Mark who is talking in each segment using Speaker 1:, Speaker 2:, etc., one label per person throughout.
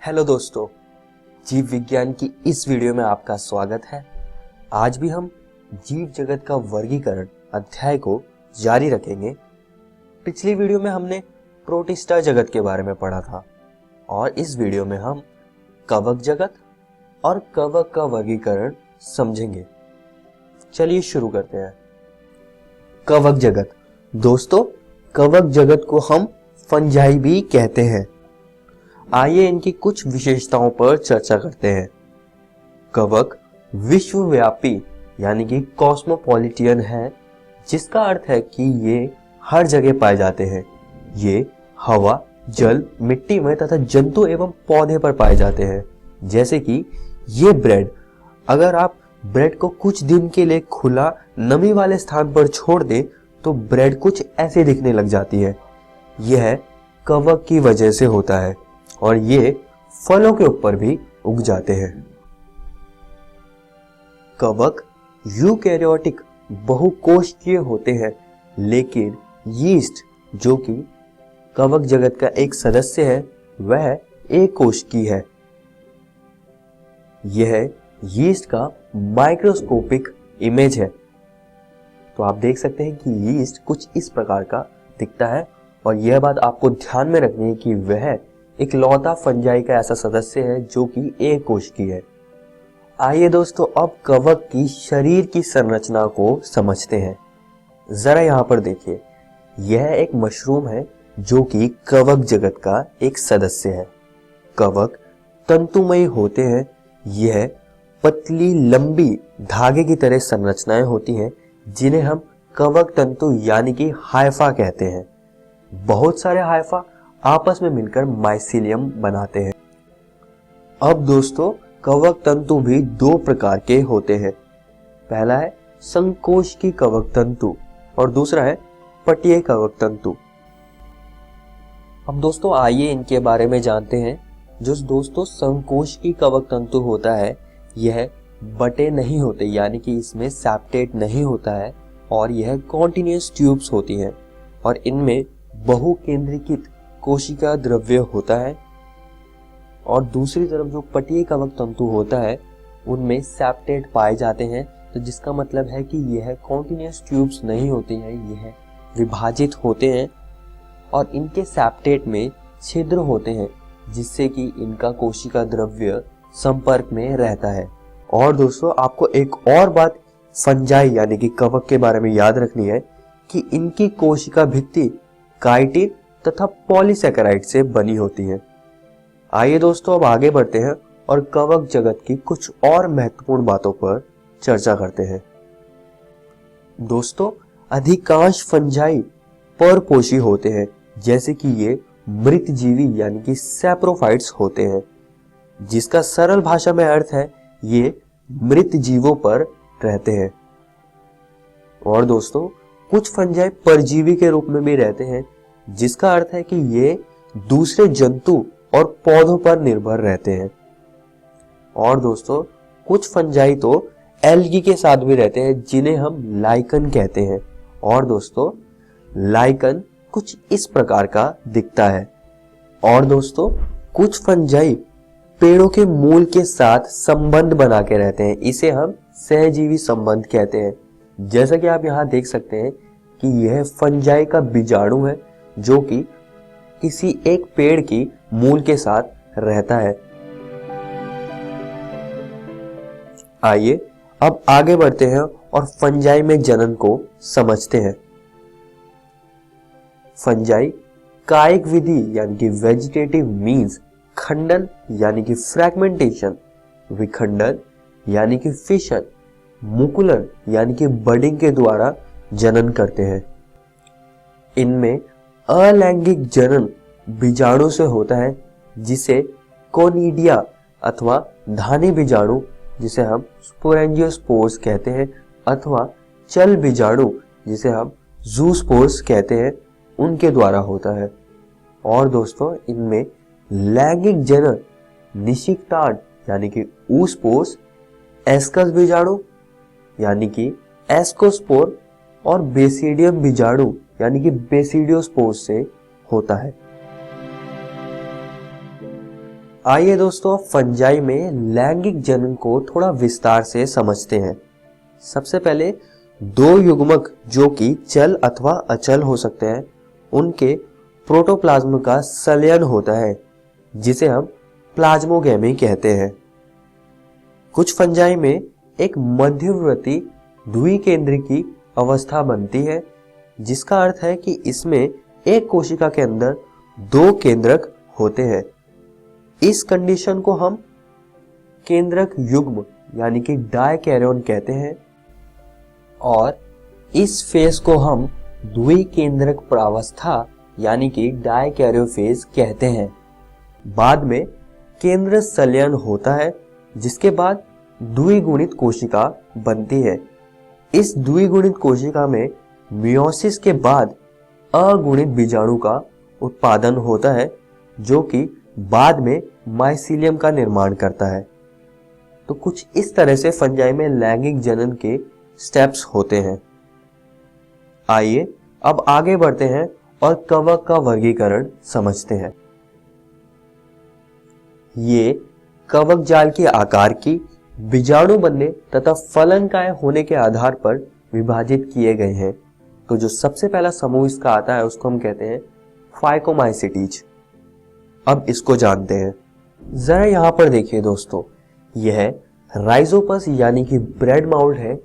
Speaker 1: Hello दोस्तों, जीव विज्ञान की इस वीडियो में आपका स्वागत है। आज भी हम जीव जगत का वर्गीकरण अध्याय को जारी रखेंगे। पिछली वीडियो में हमने प्रोटिस्टा जगत के बारे में पढ़ा था और इस वीडियो में हम कवक जगत और कवक का वर्गीकरण समझेंगे। चलिए शुरू करते हैं। कवक जगत। दोस्तों, कवक जगत को हम फंजाई भी कहते हैं। आइए इनकी कुछ विशेषताओं पर चर्चा करते हैं। कवक विश्वव्यापी यानी कि कॉस्मोपॉलिटियन है, जिसका अर्थ है कि ये हर जगह पाए जाते हैं। ये हवा, जल, मिट्टी में तथा जंतु एवं पौधे पर पाए जाते हैं। जैसे कि ये ब्रेड, अगर आप ब्रेड को कुछ दिन के लिए खुला नमी वाले स्थान पर छोड़ दें तो ब्रेड कुछ ऐसे दिखने लग जाती है। यह कवक की वजह से होता है और ये फलों के ऊपर भी उग जाते हैं। कवक यूकैरियोटिक बहुकोशिकीय होते हैं, लेकिन यीस्ट जो कि कवक जगत का एक सदस्य है वह एक कोशिकीय है। यह यीस्ट का माइक्रोस्कोपिक इमेज है। तो आप देख सकते हैं कि यीस्ट कुछ इस प्रकार का दिखता है और यह बात आपको ध्यान में रखनी है कि वह इकलौता फंजाई का ऐसा सदस्य है जो कि एक कोशिकीय है। आइए दोस्तों, अब कवक की शरीर की संरचना को समझते हैं। जरा यहाँ पर देखिए, यह एक मशरूम है जो कि कवक जगत का एक सदस्य है। कवक तंतुमयी होते हैं। यह पतली लंबी धागे की तरह संरचनाएं होती हैं जिन्हें हम कवक तंतु यानी कि हाइफा कहते हैं। बहुत सारे हाइफा आपस में मिलकर माइसीलियम बनाते हैं। अब दोस्तों, कवक तंतु भी दो प्रकार के होते हैं। पहला है संकोशिकी कवक तंतु और दूसरा है पटीय कवक तंतु। अब दोस्तों आइए इनके बारे में जानते हैं। जो दोस्तों संकोशिकी कवक तंतु होता है, यह बटे नहीं होते यानी कि इसमें सेप्टेट नहीं होता है और यह कॉन्टिन्यूअस ट्यूब्स होती हैं और इनमें बहुकेंद्रीकृत कोशिका द्रव्य होता है। और दूसरी तरफ जो पटीय कवक तंतु होता है उनमें सेप्टेट पाए जाते हैं। तो जिसका मतलब है कि यह कॉन्टिन्यूअस ट्यूब्स नहीं होती हैं, यह विभाजित होते हैं और इनके सेप्टेट में छिद्र होते हैं जिससे कि इनका कोशिका द्रव्य संपर्क में रहता है। और दोस्तों आपको एक और बात फंजाई यानी कि कवक के बारे में याद रखनी है कि इनकी कोशिका भित्ति काइटिन तथा पॉलीसैकेराइड से बनी होती है। आइए दोस्तों अब आगे बढ़ते हैं और कवक जगत की कुछ और महत्वपूर्ण बातों पर चर्चा करते हैं। दोस्तों अधिकांश फंजाई परपोषी होते हैं, जैसे कि ये मृत जीवी यानी कि सैप्रोफाइट्स होते हैं, जिसका सरल भाषा में अर्थ है ये मृत जीवों पर रहते हैं। और दोस्तों कुछ फंजाई परजीवी के रूप में भी रहते हैं, जिसका अर्थ है कि ये दूसरे जंतु और पौधों पर निर्भर रहते हैं। और दोस्तों कुछ फंजाई तो एल्गी के साथ भी रहते हैं जिन्हें हम लाइकन कहते हैं। और दोस्तों लाइकन कुछ इस प्रकार का दिखता है। और दोस्तों कुछ फंजाई पेड़ों के मूल के साथ संबंध बना के रहते हैं, इसे हम सहजीवी संबंध कहते हैं। जैसा कि आप यहाँ देख सकते हैं कि यह फंजाई का बीजाणु है जो कि किसी एक पेड़ की मूल के साथ रहता है। आइए अब आगे बढ़ते हैं और फंजाई में जनन को समझते हैं। फंजाई कायिक विधि यानी कि वेजिटेटिव मीन्स खंडन यानी कि फ्रैगमेंटेशन, विखंडन यानी कि फिशन, मुकुलन यानी कि बडिंग के द्वारा जनन करते हैं। इनमें अलैंगिक जनन बीजाणु से होता है जिसे कोनिडिया अथवा धानी बीजाणु जिसे हम स्पोरेंजियोस्पोर्स कहते हैं अथवा चल बीजाणु जिसे हम जूस्पोर्स कहते हैं, उनके द्वारा होता है। और दोस्तों इनमें लैंगिक जनन निषिक्तांड यानी कि ऊस्पोर्स, एस्कस बीजाणु यानी कि एस्कोस्पोर और बेसिडियम बीजाणु यानी कि बेसिडियोस्पोर्स से होता है। आइए दोस्तों, फंजाई में लैंगिक जनन को थोड़ा विस्तार से समझते हैं। सबसे पहले दो युग्मक जो कि चल अथवा अचल हो सकते हैं, उनके प्रोटोप्लाज्म का संलयन होता है, जिसे हम प्लाज्मोगेमी कहते हैं। कुछ फंजाई में एक मध्यवर्ती द्विकेंद्रिकी अवस्था बनती है, जिसका अर्थ है कि इसमें एक कोशिका के अंदर दो केंद्रक होते हैं। इस कंडीशन को हम केंद्रक युग्म यानी कि डायकैरियोन कहते हैं और इस फेज को हम द्विकेंद्रक प्रावस्था यानी कि डायकैरियोफेज कहते हैं। बाद में केंद्र संलयन होता है, जिसके बाद द्विगुणित कोशिका बनती है। इस द्विगुणित कोशिका में मियोसिस के बाद अगुणित बीजाणु का उत्पादन होता है, जो कि बाद में माइसीलियम का निर्माण करता है। तो कुछ इस तरह से फंजाई में लैंगिक जनन के स्टेप्स होते हैं। आइए अब आगे बढ़ते हैं और कवक का वर्गीकरण समझते हैं। ये कवक जाल के आकार की, बीजाणु बनने तथा फलनकाय होने के आधार पर विभाजित किए गए हैं। तो जो सबसे पहला समूह इसका आता है उसको हम कहते हैं फाइकोमाइसिटीज। अब इसको जानते हैं। जरा यहां पर देखिए दोस्तों, यह राइजोपस यानी कि ब्रेड माउल्ड है।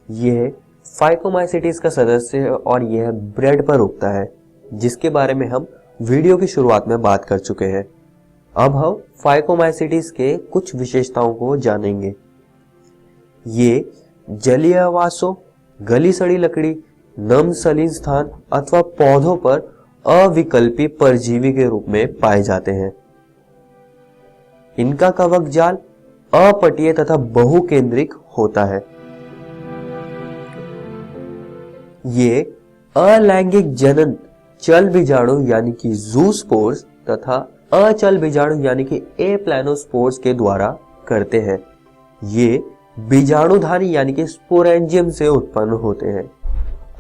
Speaker 1: यह फाइकोमाइसिटीज का सदस्य है और यह ब्रेड पर उगता है, जिसके बारे में हम वीडियो की शुरुआत में बात कर चुके हैं। अब हम फाइकोमाइसिटीज के कुछ विशेषताओं को जानेंगे। ये जलीय आवासों, गली सड़ी लकड़ी, नम सलीन स्थान अथवा पौधों पर अविकल्पी परजीवी के रूप में पाए जाते हैं। इनका कवक जाल अपटीय तथा बहुकेंद्रिक होता है। ये अलैंगिक जनन चल बीजाणु यानी कि जूस्पोर्स तथा अचल बीजाणु यानी कि एप्लानोस्पोर्स के द्वारा करते हैं। ये बीजाणुधारी यानी कि स्पोरेंजियम से उत्पन्न होते हैं।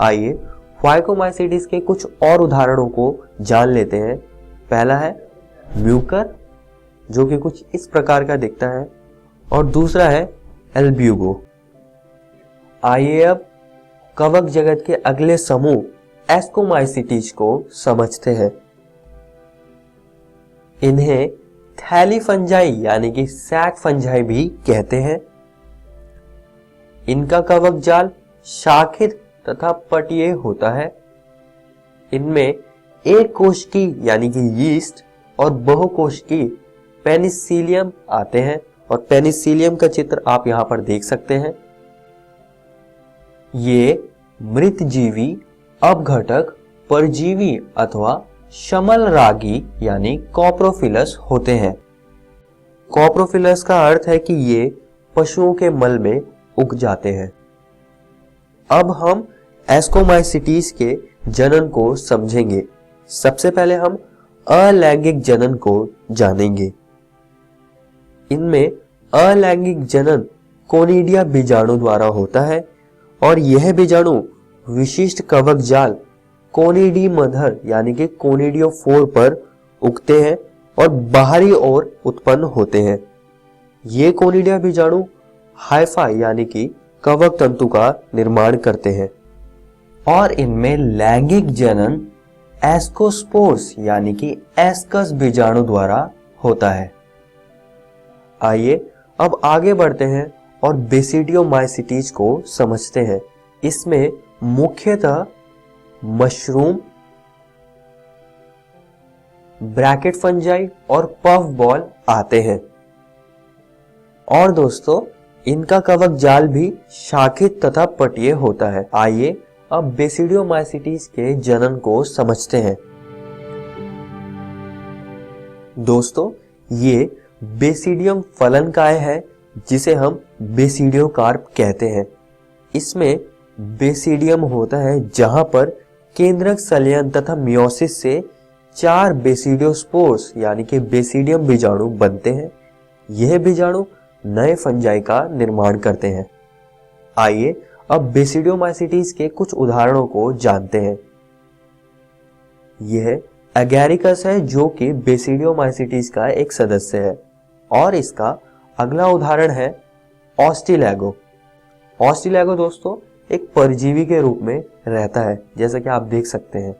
Speaker 1: आइए फाइकोमाइसिटीज के कुछ और उदाहरणों को जान लेते हैं। पहला है म्यूकर, जो कि कुछ इस प्रकार का दिखता है, और दूसरा है एल्ब्यूगो। आइए अब कवक जगत के अगले समूह एस्कोमाइसिटीज को समझते हैं। इन्हें थैली फंजाई यानी कि सैक फंजाई भी कहते हैं। इनका कवक जाल शाखित तथा पटीय होता है। इनमें एक कोश की यानी कि यीस्ट और बहुकोश की पेनिसिलियम आते हैं, और पेनिसिलियम का चित्र आप यहां पर देख सकते हैं। ये मृतजीवी, अपघटक, परजीवी अथवा शमल रागी यानी कॉप्रोफिलस होते हैं। कॉप्रोफिलस का अर्थ है कि ये पशुओं के मल में उग जाते हैं। अब हम एस्कोमाइसिटीज के जनन को समझेंगे। सबसे पहले हम अलैंगिक जनन को जानेंगे। इनमें अलैंगिक जनन कोनिडिया बीजाणु द्वारा होता है और यह बीजाणु विशिष्ट कवक जाल कोनिडी मदर यानी कि कोनिडियोफोर पर उगते हैं और बाहरी ओर उत्पन्न होते हैं। ये कोनिडिया बीजाणु हाइफा यानी कि कवक तंतु का निर्माण करते हैं और इनमें लैंगिक जनन एस्कोस्पोर्स यानी कि एस्कस बीजाणु द्वारा होता है। आइए अब आगे बढ़ते हैं और बेसिडियोमाइसिटीज को समझते हैं। इसमें मुख्यतः मशरूम, ब्रैकेट फंजाई और पफ बॉल आते हैं। और दोस्तों, इनका कवक जाल भी शाखित तथा पटीय होता है। आइए अब बेसिडियोमाइसिटीज के जनन को समझते हैं। दोस्तों, ये बेसिडियम फलनकाय है, जिसे हम बेसिडियोकार्प कहते हैं। इसमें बेसिडियम होता है जहां पर केंद्रक संलयन तथा मियोसिस से 4 बेसिडियोस्पोर्स यानी कि बेसिडियम बीजाणु बनते हैं। यह बीजाणु नए फंजाई का निर्माण करते हैं। आइए अब बेसिडियोमाइसिटीज के कुछ उदाहरणों को जानते हैं। यह एगैरिकस है, जो कि बेसिडियोमाइसिटीज का एक सदस्य है। और इसका अगला उदाहरण है ऑस्टिलैगो। ऑस्टिलैगो दोस्तों एक परजीवी के रूप में रहता है, जैसा कि आप देख सकते हैं।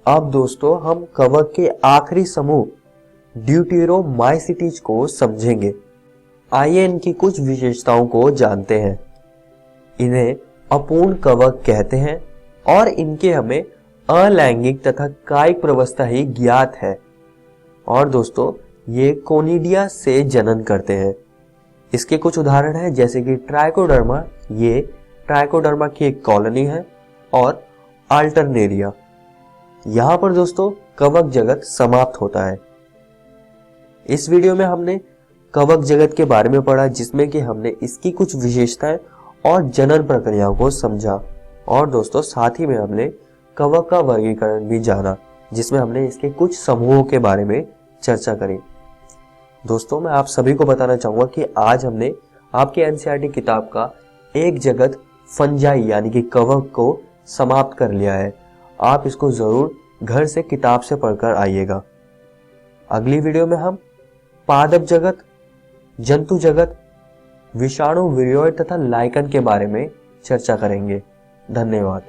Speaker 1: अब दोस्तों हम कवक के आखिरी समूह ड्यूटेरोमाइसिटीज को समझेंगे। आइए इनकी कुछ विशेषताओं को जानते हैं। इन्हें अपूर्ण कवक कहते हैं और इनके हमें अलैंगिक तथा कायिक प्रवस्था ही ज्ञात है। और दोस्तों ये कोनिडिया से जनन करते हैं। इसके कुछ उदाहरण हैं, जैसे कि ट्राइकोडर्मा, ये ट्राइकोडर्मा की एक कॉलोनी है, और अल्टरनेरिया। यहां पर दोस्तों कवक जगत समाप्त होता है। इस वीडियो में हमने कवक जगत के बारे में पढ़ा, जिसमें कि हमने इसकी कुछ विशेषताएं और जनन प्रक्रियाओं को समझा। और दोस्तों साथ ही में हमने कवक का वर्गीकरण भी जाना, जिसमें हमने इसके कुछ समूहों के बारे में चर्चा करी। दोस्तों मैं आप सभी को बताना चाहूंगा कि आज हमने आपकी एनसीईआरटी किताब का एक जगत फंजाई यानी कि कवक को समाप्त कर लिया है। आप इसको जरूर घर से किताब से पढ़कर आइएगा। अगली वीडियो में हम पादप जगत, जंतु जगत, विषाणु, विरियोइड तथा लाइकन के बारे में चर्चा करेंगे। धन्यवाद।